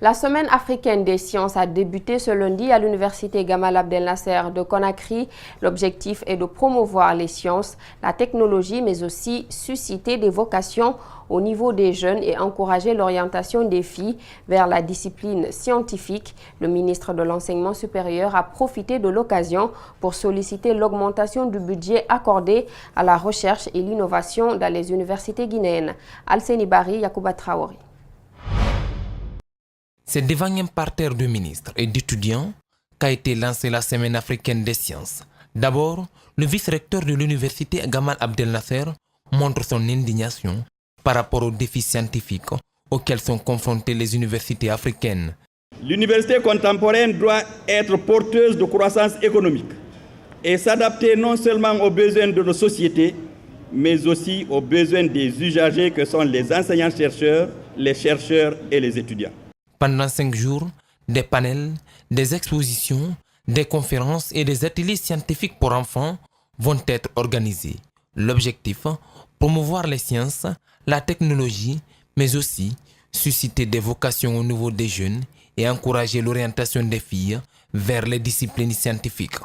La semaine africaine des sciences a débuté ce lundi à l'université Gamal Abdel Nasser de Conakry. L'objectif est de promouvoir les sciences, la technologie, mais aussi susciter des vocations au niveau des jeunes et encourager l'orientation des filles vers la discipline scientifique. Le ministre de l'Enseignement supérieur a profité de l'occasion pour solliciter l'augmentation du budget accordé à la recherche et l'innovation dans les universités guinéennes. Alseni Bari, Yacouba Traoré. C'est devant un parterre de ministres et d'étudiants qu'a été lancée la Semaine africaine des sciences. D'abord, le vice-recteur de l'université Gamal Abdel Nasser montre son indignation par rapport aux défis scientifiques auxquels sont confrontées les universités africaines. L'université contemporaine doit être porteuse de croissance économique et s'adapter non seulement aux besoins de nos sociétés, mais aussi aux besoins des usagers que sont les enseignants-chercheurs, les chercheurs et les étudiants. Pendant 5 jours, des panels, des expositions, des conférences et des ateliers scientifiques pour enfants vont être organisés. L'objectif, promouvoir les sciences, la technologie, mais aussi susciter des vocations au niveau des jeunes et encourager l'orientation des filles vers les disciplines scientifiques.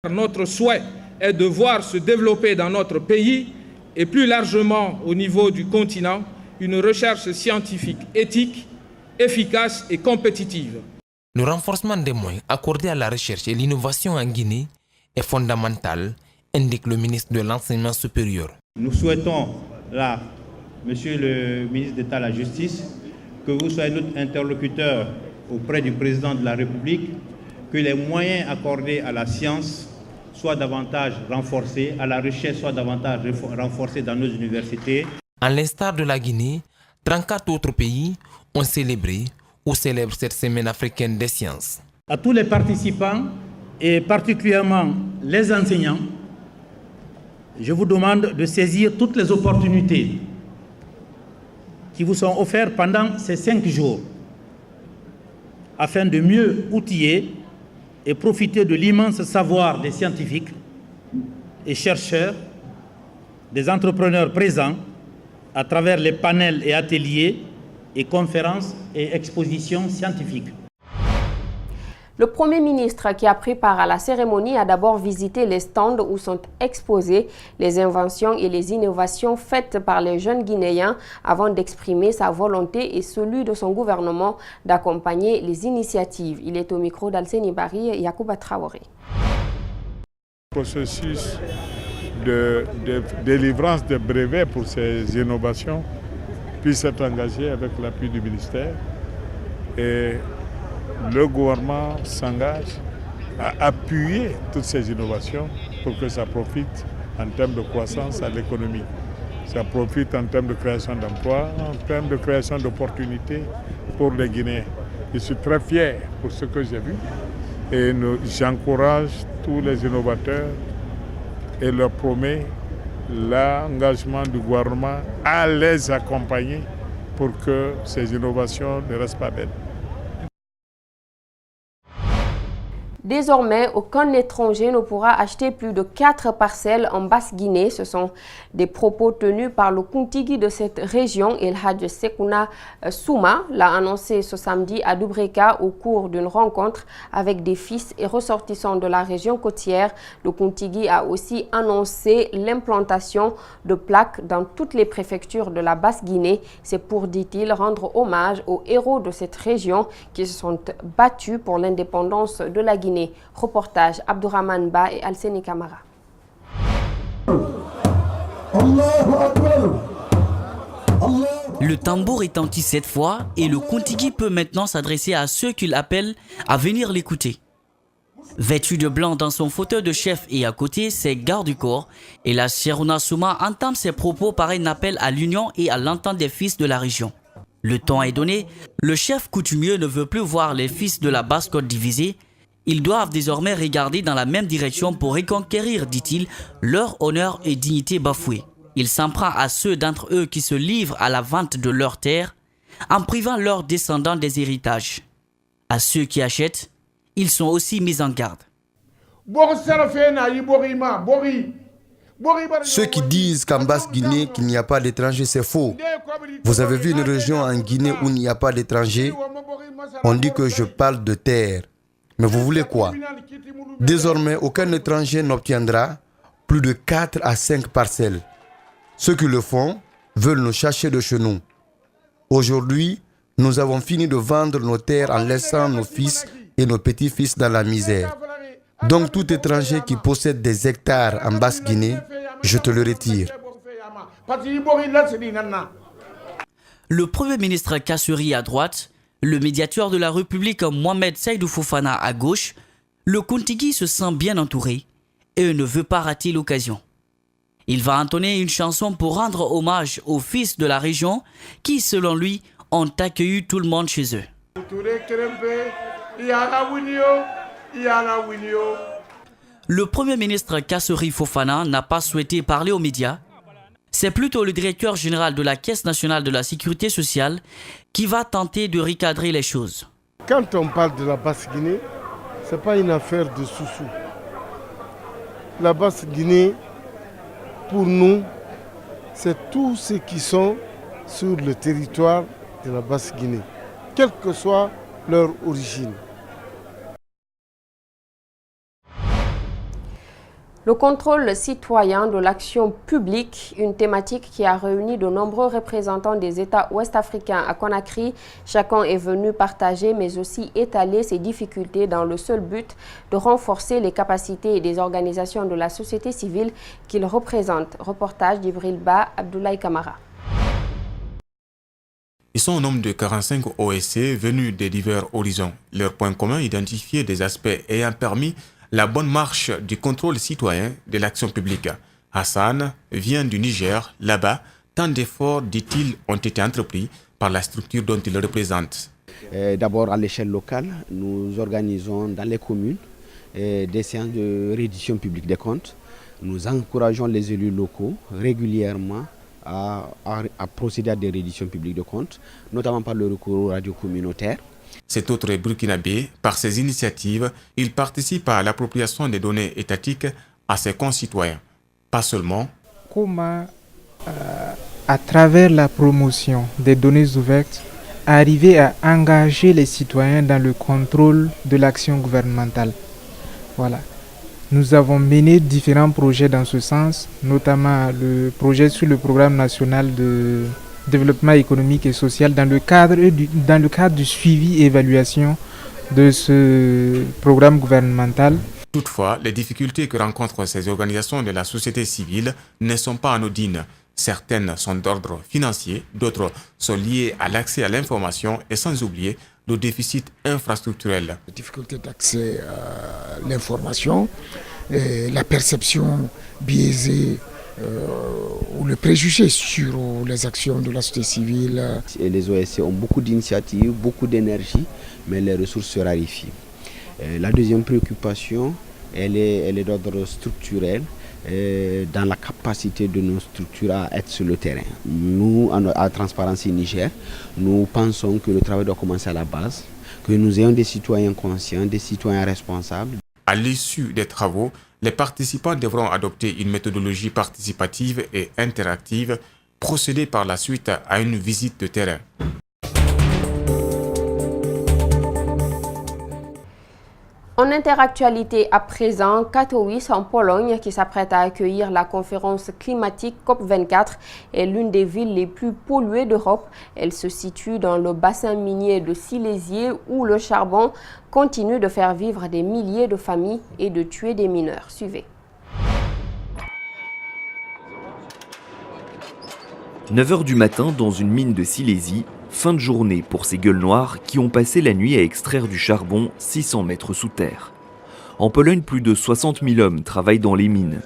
Notre souhait est de voir se développer dans notre pays et plus largement au niveau du continent une recherche scientifique éthique, efficace et compétitive. Le renforcement des moyens accordés à la recherche et l'innovation en Guinée est fondamental, indique le ministre de l'Enseignement supérieur. Nous souhaitons là, Monsieur le ministre d'État de la Justice, que vous soyez notre interlocuteur auprès du président de la République, que les moyens accordés à la science soient davantage renforcés, à la recherche soient davantage renforcés dans nos universités. À l'instar de la Guinée, 34 autres pays ont célébré ou célèbrent cette semaine africaine des sciences. À tous les participants et particulièrement les enseignants, je vous demande de saisir toutes les opportunités qui vous sont offertes pendant ces 5 jours afin de mieux outiller et profiter de l'immense savoir des scientifiques et chercheurs, des entrepreneurs présents à travers les panels et ateliers et conférences et expositions scientifiques. Le Premier ministre qui a pris part à la cérémonie a d'abord visité les stands où sont exposées les inventions et les innovations faites par les jeunes Guinéens avant d'exprimer sa volonté et celui de son gouvernement d'accompagner les initiatives. Il est au micro d'Alseni Bari et Yacouba Traoré. Le processus de délivrance de brevets pour ces innovations puisse être engagé avec l'appui du ministère et le gouvernement s'engage à appuyer toutes ces innovations pour que ça profite en termes de croissance à l'économie. Ça profite en termes de création d'emplois, en termes de création d'opportunités pour les Guinéens. Je suis très fier pour ce que j'ai vu et j'encourage tous les innovateurs et leur promets l'engagement du gouvernement à les accompagner pour que ces innovations ne restent pas belles. Désormais, aucun étranger ne pourra acheter plus de 4 parcelles en Basse-Guinée. Ce sont des propos tenus par le Kuntigi de cette région. El Hadj Sekouna Souma l'a annoncé ce samedi à Dubreka au cours d'une rencontre avec des fils et ressortissants de la région côtière. Le Kuntigi a aussi annoncé l'implantation de plaques dans toutes les préfectures de la Basse-Guinée. C'est pour, dit-il, rendre hommage aux héros de cette région qui se sont battus pour l'indépendance de la Guinée. Reportage Abdourahmane Ba et Alseni Kamara. Le tambour retentit cette fois et le Kuntigi peut maintenant s'adresser à ceux qu'il appelle à venir l'écouter. Vêtu de blanc dans son fauteuil de chef et à côté ses gardes du corps, et la Sekouna Souma entame ses propos par un appel à l'union et à l'entente des fils de la région. Le temps est donné, le chef coutumier ne veut plus voir les fils de la Basse-Côte divisés. Ils doivent désormais regarder dans la même direction pour reconquérir, dit-il, leur honneur et dignité bafoués. Il s'en prend à ceux d'entre eux qui se livrent à la vente de leurs terres en privant leurs descendants des héritages. À ceux qui achètent, ils sont aussi mis en garde. Ceux qui disent qu'en Basse-Guinée, qu'il n'y a pas d'étrangers, c'est faux. Vous avez vu une région en Guinée où il n'y a pas d'étrangers? On dit que je parle de terre. Mais vous voulez quoi? Désormais, aucun étranger n'obtiendra plus de 4 à 5 parcelles. Ceux qui le font veulent nous chercher de chez nous. Aujourd'hui, nous avons fini de vendre nos terres en laissant nos fils et nos petits-fils dans la misère. Donc tout étranger qui possède des hectares en Basse-Guinée, je te le retire. Le Premier ministre Kassory à droite, le médiateur de la République Mohamed Saïdou Fofana à gauche, le Kontigi se sent bien entouré et ne veut pas rater l'occasion. Il va entonner une chanson pour rendre hommage aux fils de la région qui, selon lui, ont accueilli tout le monde chez eux. Le Premier ministre Kassory Fofana n'a pas souhaité parler aux médias. C'est plutôt le directeur général de la Caisse nationale de la sécurité sociale qui va tenter de recadrer les choses. Quand on parle de la Basse-Guinée, ce n'est pas une affaire de sous-sous. La Basse-Guinée, pour nous, c'est tous ceux qui sont sur le territoire de la Basse-Guinée, quelle que soit leur origine. Le contrôle citoyen de l'action publique, une thématique qui a réuni de nombreux représentants des États ouest-africains à Conakry. Chacun est venu partager mais aussi étaler ses difficultés dans le seul but de renforcer les capacités des organisations de la société civile qu'il représente. Reportage d'Ibril Ba, Abdoulaye Kamara. Ils sont au nombre de 45 OSC venus des divers horizons. Leur point commun, identifier des aspects ayant permis la bonne marche du contrôle citoyen de l'action publique. Hassan vient du Niger. Là-bas, tant d'efforts, dit-il, ont été entrepris par la structure dont il représente. D'abord, à l'échelle locale, nous organisons dans les communes des séances de reddition publique des comptes. Nous encourageons les élus locaux régulièrement à procéder à des redditions publiques de comptes, notamment par le recours aux radios communautaires. Cet autre burkinabé, par ses initiatives, il participe à l'appropriation des données étatiques à ses concitoyens. Pas seulement. Comment, à travers la promotion des données ouvertes, arriver à engager les citoyens dans le contrôle de l'action gouvernementale. Voilà. Nous avons mené différents projets dans ce sens, notamment le projet sur le programme national de développement économique et social dans le cadre du suivi et évaluation de ce programme gouvernemental. Toutefois, les difficultés que rencontrent ces organisations de la société civile ne sont pas anodines. Certaines sont d'ordre financier, d'autres sont liées à l'accès à l'information et sans oublier le déficit infrastructurel. La difficulté d'accès à l'information, la perception biaisée ou le préjugé sur les actions de la société civile. Et les OSC ont beaucoup d'initiatives, beaucoup d'énergie, mais les ressources se raréfient. La deuxième préoccupation, elle est d'ordre structurel, dans la capacité de nos structures à être sur le terrain. Nous, à Transparency Niger, nous pensons que le travail doit commencer à la base, que nous ayons des citoyens conscients, des citoyens responsables. À l'issue des travaux, les participants devront adopter une méthodologie participative et interactive, procéder par la suite à une visite de terrain. En interactualité à présent, Katowice en Pologne, qui s'apprête à accueillir la conférence climatique COP24, est l'une des villes les plus polluées d'Europe. Elle se situe dans le bassin minier de Silésie où le charbon continue de faire vivre des milliers de familles et de tuer des mineurs. Suivez. 9h du matin dans une mine de Silésie, fin de journée pour ces gueules noires qui ont passé la nuit à extraire du charbon 600 mètres sous terre. En Pologne, plus de 60 000 hommes travaillent dans les mines.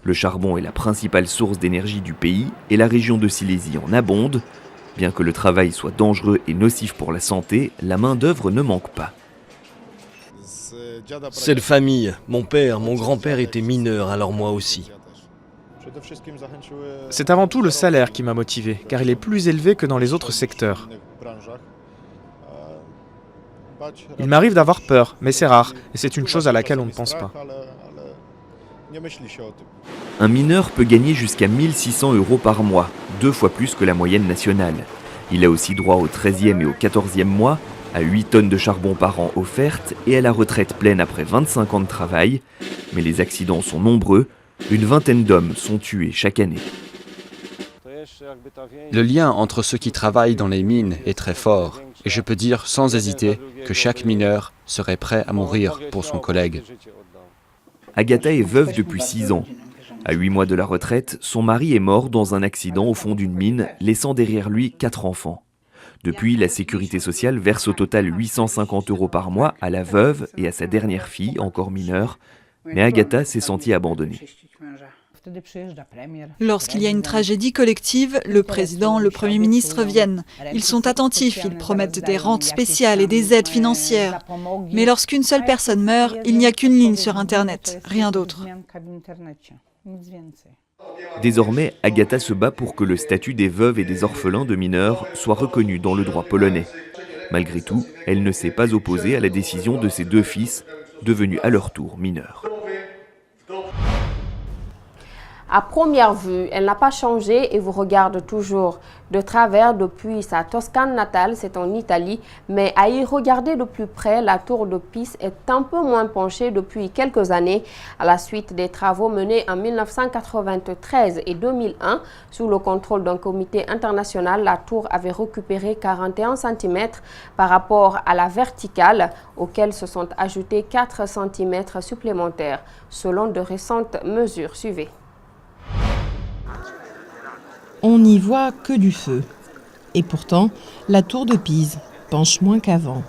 Le charbon est la principale source d'énergie du pays et la région de Silésie en abonde. Bien que le travail soit dangereux et nocif pour la santé, la main-d'œuvre ne manque pas. C'est de famille. Mon père, mon grand-père étaient mineurs, alors moi aussi. C'est avant tout le salaire qui m'a motivé, car il est plus élevé que dans les autres secteurs. Il m'arrive d'avoir peur, mais c'est rare, et c'est une chose à laquelle on ne pense pas. Un mineur peut gagner jusqu'à 1 600 € par mois, 2 fois plus que la moyenne nationale. Il a aussi droit au 13e et au 14e mois, à 8 tonnes de charbon par an offertes et à la retraite pleine après 25 ans de travail. Mais les accidents sont nombreux. Une vingtaine d'hommes sont tués chaque année. Le lien entre ceux qui travaillent dans les mines est très fort. Et je peux dire sans hésiter que chaque mineur serait prêt à mourir pour son collègue. Agatha est veuve depuis 6 ans. À 8 mois de la retraite, son mari est mort dans un accident au fond d'une mine, laissant derrière lui 4 enfants. Depuis, la sécurité sociale verse au total 850 € par mois à la veuve et à sa dernière fille, encore mineure. Mais Agatha s'est sentie abandonnée. Lorsqu'il y a une tragédie collective, le président, le Premier ministre viennent. Ils sont attentifs, ils promettent des rentes spéciales et des aides financières. Mais lorsqu'une seule personne meurt, il n'y a qu'une ligne sur Internet, rien d'autre. Désormais, Agatha se bat pour que le statut des veuves et des orphelins de mineurs soit reconnu dans le droit polonais. Malgré tout, elle ne s'est pas opposée à la décision de ses 2 fils, devenus à leur tour mineurs. À première vue, elle n'a pas changé et vous regarde toujours de travers depuis sa Toscane natale, c'est en Italie. Mais à y regarder de plus près, la tour de Pise est un peu moins penchée depuis quelques années. À la suite des travaux menés en 1993 et 2001, sous le contrôle d'un comité international, la tour avait récupéré 41 cm par rapport à la verticale, auxquels se sont ajoutés 4 cm supplémentaires, selon de récentes mesures. Suivez. On n'y voit que du feu. Et pourtant, la tour de Pise penche moins qu'avant.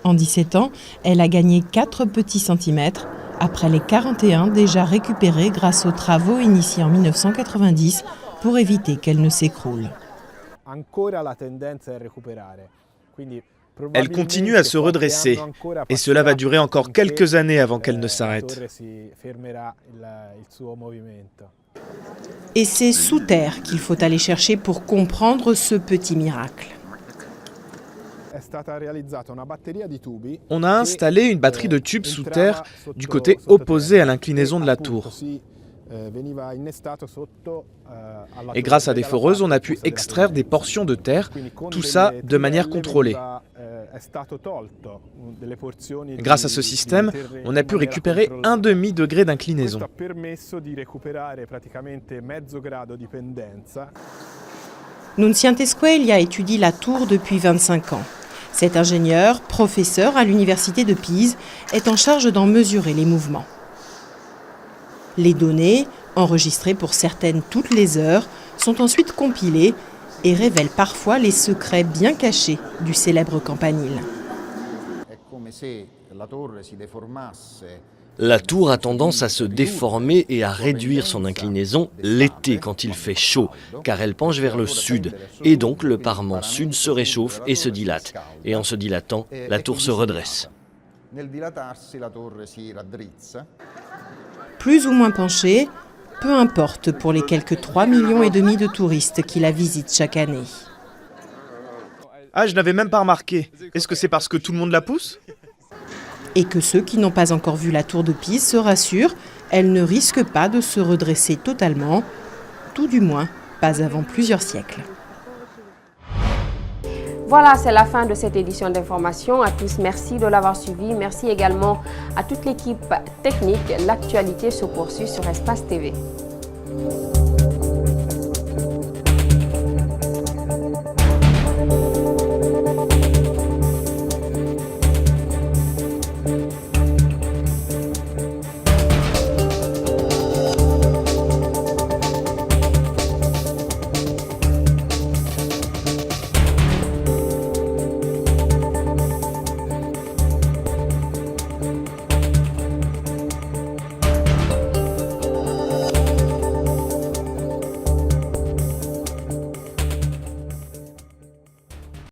En 17 ans, elle a gagné 4 petits centimètres, après les 41 déjà récupérés grâce aux travaux initiés en 1990 pour éviter qu'elle ne s'écroule. Elle continue à se redresser et cela va durer encore quelques années avant qu'elle ne s'arrête. Et c'est sous terre qu'il faut aller chercher pour comprendre ce petit miracle. On a installé une batterie de tubes sous terre du côté opposé à l'inclinaison de la tour. Et grâce à des foreuses, on a pu extraire des portions de terre, tout ça de manière contrôlée. Grâce à ce système, on a pu récupérer 1/2 degré d'inclinaison. Nunziantesqueglia étudie la tour depuis 25 ans. Cet ingénieur, professeur à l'université de Pise, est en charge d'en mesurer les mouvements. Les données, enregistrées pour certaines toutes les heures, sont ensuite compilées et révèlent parfois les secrets bien cachés du célèbre campanile. La tour a tendance à se déformer et à réduire son inclinaison l'été quand il fait chaud, car elle penche vers le sud, et donc le parement sud se réchauffe et se dilate. Et en se dilatant, la tour se redresse. Plus ou moins penchée, peu importe pour les quelques 3,5 millions de touristes qui la visitent chaque année. Ah, je n'avais même pas remarqué. Est-ce que c'est parce que tout le monde la pousse ? Et que ceux qui n'ont pas encore vu la tour de Pise se rassurent, elle ne risque pas de se redresser totalement, tout du moins pas avant plusieurs siècles. Voilà, c'est la fin de cette édition d'information. À tous, merci de l'avoir suivi. Merci également à toute l'équipe technique. L'actualité se poursuit sur Espace TV.